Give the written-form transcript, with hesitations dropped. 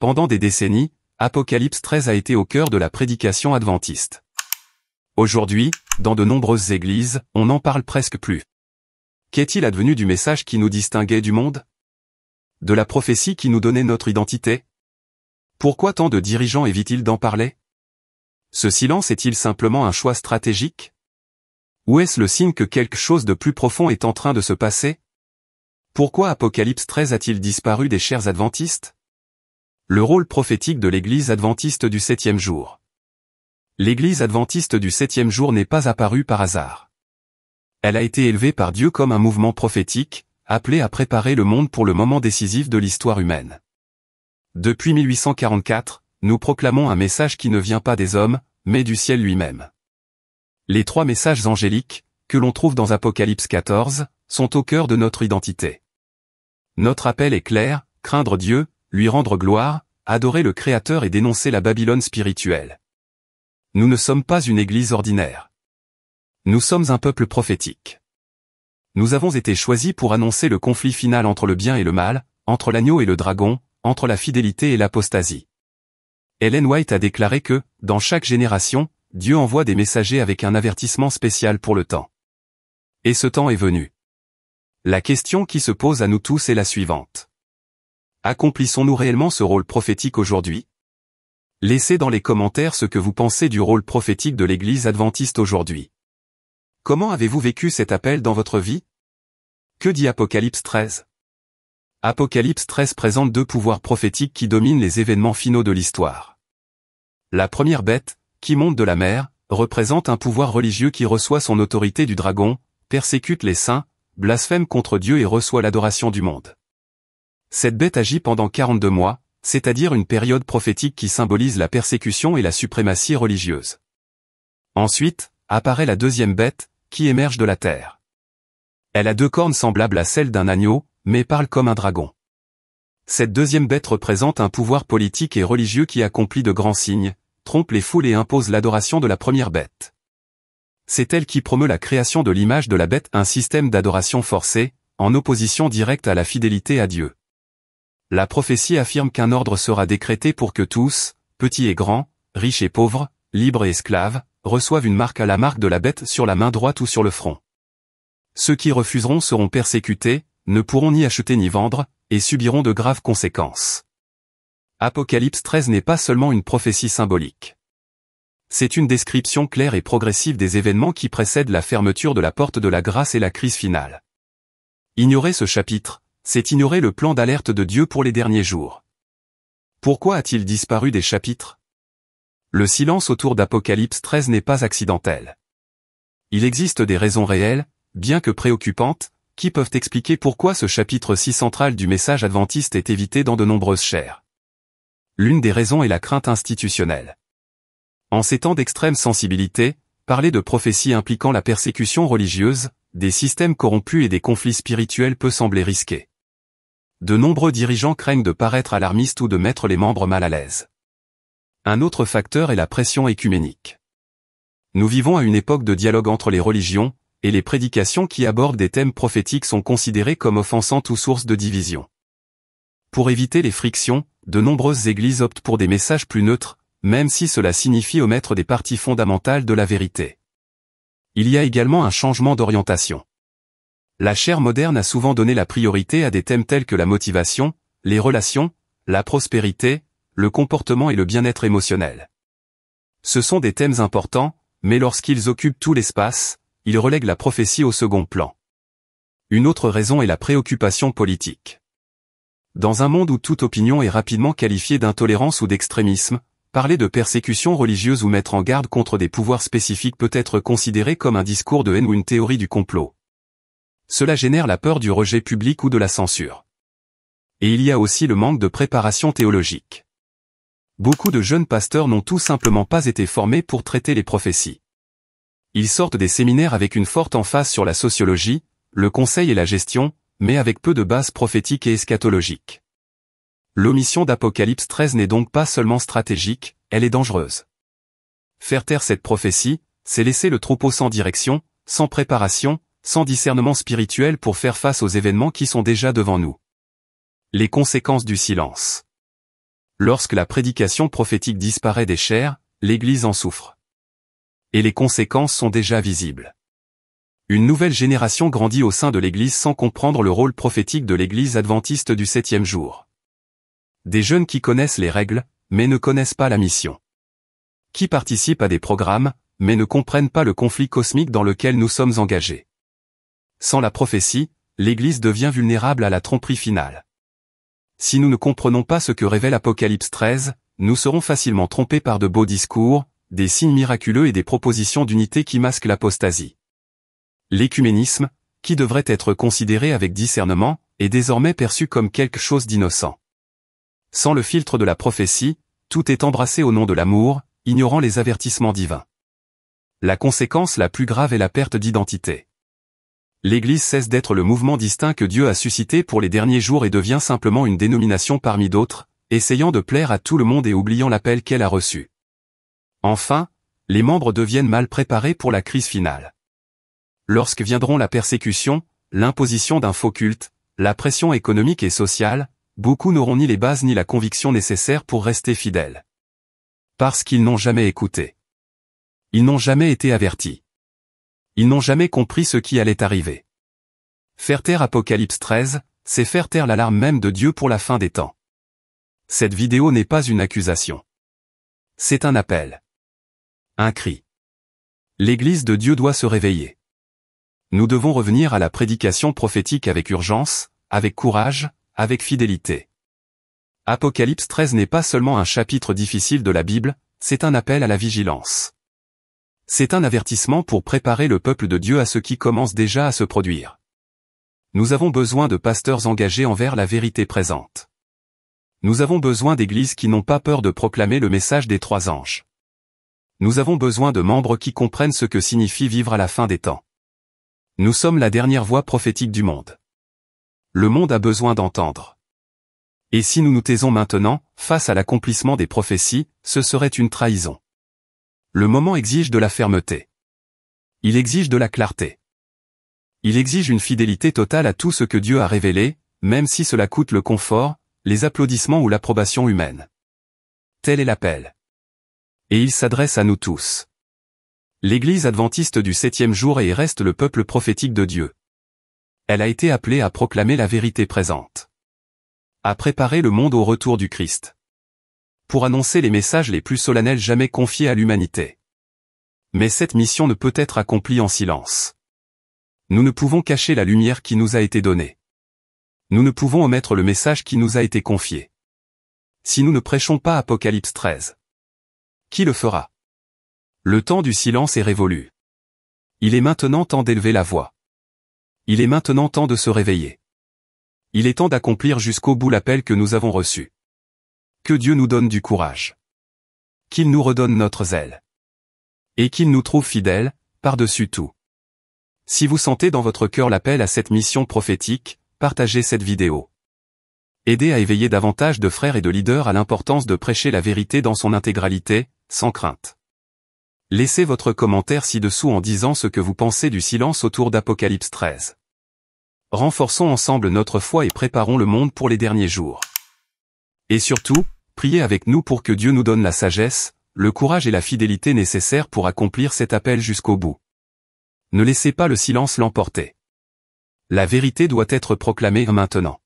pendant des décennies, Apocalypse 13 a été au cœur de la prédication adventiste. Aujourd'hui, dans de nombreuses églises, on n'en parle presque plus. Qu'est-il advenu du message qui nous distinguait du monde? De la prophétie qui nous donnait notre identité? Pourquoi tant de dirigeants évitent-ils d'en parler? Ce silence est-il simplement un choix stratégique? Ou est-ce le signe que quelque chose de plus profond est en train de se passer? Pourquoi Apocalypse 13 a-t-il disparu des chers adventistes? Le rôle prophétique de l'Église adventiste du 7e jour. L'Église adventiste du 7e jour n'est pas apparue par hasard. Elle a été élevée par Dieu comme un mouvement prophétique, appelé à préparer le monde pour le moment décisif de l'histoire humaine. Depuis 1844, nous proclamons un message qui ne vient pas des hommes, mais du ciel lui-même. Les 3 messages angéliques, que l'on trouve dans Apocalypse 14, sont au cœur de notre identité. Notre appel est clair, craindre Dieu, lui rendre gloire, adorer le Créateur et dénoncer la Babylone spirituelle. Nous ne sommes pas une église ordinaire. Nous sommes un peuple prophétique. Nous avons été choisis pour annoncer le conflit final entre le bien et le mal, entre l'agneau et le dragon, entre la fidélité et l'apostasie. Ellen White a déclaré que, dans chaque génération, Dieu envoie des messagers avec un avertissement spécial pour le temps. Et ce temps est venu. La question qui se pose à nous tous est la suivante. Accomplissons-nous réellement ce rôle prophétique aujourd'hui? Laissez dans les commentaires ce que vous pensez du rôle prophétique de l'Église adventiste aujourd'hui. Comment avez-vous vécu cet appel dans votre vie? Que dit Apocalypse 13? Apocalypse 13 présente 2 pouvoirs prophétiques qui dominent les événements finaux de l'histoire. La première bête, qui monte de la mer, représente un pouvoir religieux qui reçoit son autorité du dragon, persécute les saints, blasphème contre Dieu et reçoit l'adoration du monde. Cette bête agit pendant 42 mois, c'est-à-dire une période prophétique qui symbolise la persécution et la suprématie religieuse. Ensuite, apparaît la deuxième bête, qui émerge de la terre. Elle a 2 cornes semblables à celles d'un agneau, mais parle comme un dragon. Cette deuxième bête représente un pouvoir politique et religieux qui accomplit de grands signes, trompe les foules et impose l'adoration de la première bête. C'est elle qui promeut la création de l'image de la bête, un système d'adoration forcée, en opposition directe à la fidélité à Dieu. La prophétie affirme qu'un ordre sera décrété pour que tous, petits et grands, riches et pauvres, libres et esclaves, reçoivent une marque à la marque de la bête sur la main droite ou sur le front. Ceux qui refuseront seront persécutés, ne pourront ni acheter ni vendre, et subiront de graves conséquences. Apocalypse 13 n'est pas seulement une prophétie symbolique. C'est une description claire et progressive des événements qui précèdent la fermeture de la porte de la grâce et la crise finale. Ignorer ce chapitre, c'est ignorer le plan d'alerte de Dieu pour les derniers jours. Pourquoi a-t-il disparu des chapitres? Le silence autour d'Apocalypse 13 n'est pas accidentel. Il existe des raisons réelles, bien que préoccupantes, qui peuvent expliquer pourquoi ce chapitre si central du message adventiste est évité dans de nombreuses chaires. L'une des raisons est la crainte institutionnelle. En ces temps d'extrême sensibilité, parler de prophéties impliquant la persécution religieuse, des systèmes corrompus et des conflits spirituels peut sembler risqué. De nombreux dirigeants craignent de paraître alarmistes ou de mettre les membres mal à l'aise. Un autre facteur est la pression écuménique. Nous vivons à une époque de dialogue entre les religions, et les prédications qui abordent des thèmes prophétiques sont considérées comme offensantes ou source de division. Pour éviter les frictions, de nombreuses églises optent pour des messages plus neutres, même si cela signifie omettre des parties fondamentales de la vérité. Il y a également un changement d'orientation. La chaire moderne a souvent donné la priorité à des thèmes tels que la motivation, les relations, la prospérité, le comportement et le bien-être émotionnel. Ce sont des thèmes importants, mais lorsqu'ils occupent tout l'espace, ils relèguent la prophétie au second plan. Une autre raison est la préoccupation politique. Dans un monde où toute opinion est rapidement qualifiée d'intolérance ou d'extrémisme, parler de persécution religieuse ou mettre en garde contre des pouvoirs spécifiques peut être considéré comme un discours de haine ou une théorie du complot. Cela génère la peur du rejet public ou de la censure. Et il y a aussi le manque de préparation théologique. Beaucoup de jeunes pasteurs n'ont tout simplement pas été formés pour traiter les prophéties. Ils sortent des séminaires avec une forte emphase sur la sociologie, le conseil et la gestion, mais avec peu de bases prophétiques et eschatologiques. L'omission d'Apocalypse 13 n'est donc pas seulement stratégique, elle est dangereuse. Faire taire cette prophétie, c'est laisser le troupeau sans direction, sans préparation, sans discernement spirituel pour faire face aux événements qui sont déjà devant nous. Les conséquences du silence. Lorsque la prédication prophétique disparaît des chairs, l'Église en souffre. Et les conséquences sont déjà visibles. Une nouvelle génération grandit au sein de l'Église sans comprendre le rôle prophétique de l'Église adventiste du 7e jour. Des jeunes qui connaissent les règles, mais ne connaissent pas la mission. Qui participent à des programmes, mais ne comprennent pas le conflit cosmique dans lequel nous sommes engagés. Sans la prophétie, l'Église devient vulnérable à la tromperie finale. Si nous ne comprenons pas ce que révèle Apocalypse 13, nous serons facilement trompés par de beaux discours, des signes miraculeux et des propositions d'unité qui masquent l'apostasie. L'écuménisme, qui devrait être considéré avec discernement, est désormais perçu comme quelque chose d'innocent. Sans le filtre de la prophétie, tout est embrassé au nom de l'amour, ignorant les avertissements divins. La conséquence la plus grave est la perte d'identité. L'Église cesse d'être le mouvement distinct que Dieu a suscité pour les derniers jours et devient simplement une dénomination parmi d'autres, essayant de plaire à tout le monde et oubliant l'appel qu'elle a reçu. Enfin, les membres deviennent mal préparés pour la crise finale. Lorsque viendront la persécution, l'imposition d'un faux culte, la pression économique et sociale, beaucoup n'auront ni les bases ni la conviction nécessaire pour rester fidèles. Parce qu'ils n'ont jamais écouté. Ils n'ont jamais été avertis. Ils n'ont jamais compris ce qui allait arriver. Faire taire Apocalypse 13, c'est faire taire l'alarme même de Dieu pour la fin des temps. Cette vidéo n'est pas une accusation. C'est un appel. Un cri. L'Église de Dieu doit se réveiller. Nous devons revenir à la prédication prophétique avec urgence, avec courage, avec fidélité. Apocalypse 13 n'est pas seulement un chapitre difficile de la Bible, c'est un appel à la vigilance. C'est un avertissement pour préparer le peuple de Dieu à ce qui commence déjà à se produire. Nous avons besoin de pasteurs engagés envers la vérité présente. Nous avons besoin d'églises qui n'ont pas peur de proclamer le message des 3 anges. Nous avons besoin de membres qui comprennent ce que signifie vivre à la fin des temps. Nous sommes la dernière voix prophétique du monde. Le monde a besoin d'entendre. Et si nous nous taisons maintenant, face à l'accomplissement des prophéties, ce serait une trahison. Le moment exige de la fermeté. Il exige de la clarté. Il exige une fidélité totale à tout ce que Dieu a révélé, même si cela coûte le confort, les applaudissements ou l'approbation humaine. Tel est l'appel. Et il s'adresse à nous tous. L'Église adventiste du 7e jour est et reste le peuple prophétique de Dieu. Elle a été appelée à proclamer la vérité présente. À préparer le monde au retour du Christ. Pour annoncer les messages les plus solennels jamais confiés à l'humanité. Mais cette mission ne peut être accomplie en silence. Nous ne pouvons cacher la lumière qui nous a été donnée. Nous ne pouvons omettre le message qui nous a été confié. Si nous ne prêchons pas Apocalypse 13, qui le fera? Le temps du silence est révolu. Il est maintenant temps d'élever la voix. Il est maintenant temps de se réveiller. Il est temps d'accomplir jusqu'au bout l'appel que nous avons reçu. Que Dieu nous donne du courage. Qu'il nous redonne notre zèle. Et qu'il nous trouve fidèles, par-dessus tout. Si vous sentez dans votre cœur l'appel à cette mission prophétique, partagez cette vidéo. Aidez à éveiller davantage de frères et de leaders à l'importance de prêcher la vérité dans son intégralité, sans crainte. Laissez votre commentaire ci-dessous en disant ce que vous pensez du silence autour d'Apocalypse 13. Renforçons ensemble notre foi et préparons le monde pour les derniers jours. Et surtout, priez avec nous pour que Dieu nous donne la sagesse, le courage et la fidélité nécessaires pour accomplir cet appel jusqu'au bout. Ne laissez pas le silence l'emporter. La vérité doit être proclamée maintenant.